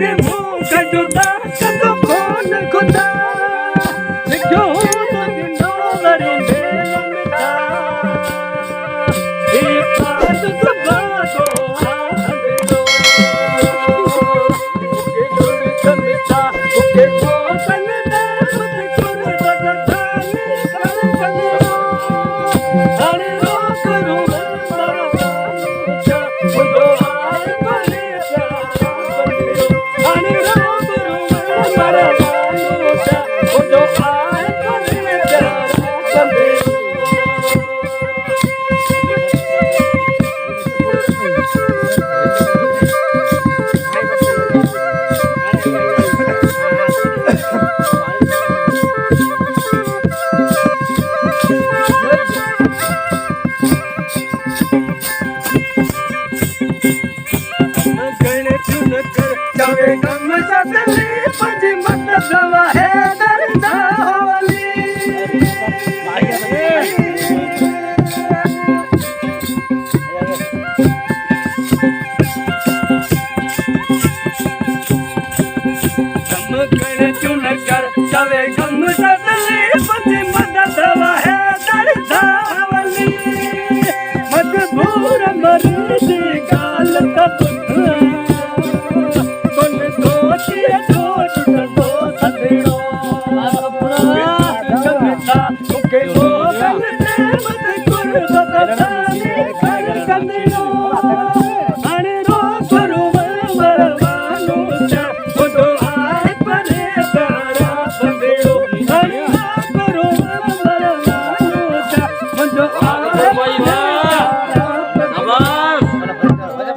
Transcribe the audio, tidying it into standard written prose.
के भूख जुदा कदो कौन खुदा लिखो तो दिनो लड़ी मेल मिटा ये बात सुबह तो आंदो के गुर कमिता के भोपन दे मत गुर बदधानी कर करो हरे रो करो जावे कम सदली पंज मत दवा है दरदा होली कम कण चुन कर जावे कम सदली पंज मत दवा है दरदा होली मजबूर मरीजी गाल तब के वो कल मत गुर बदधानी कर कंदियो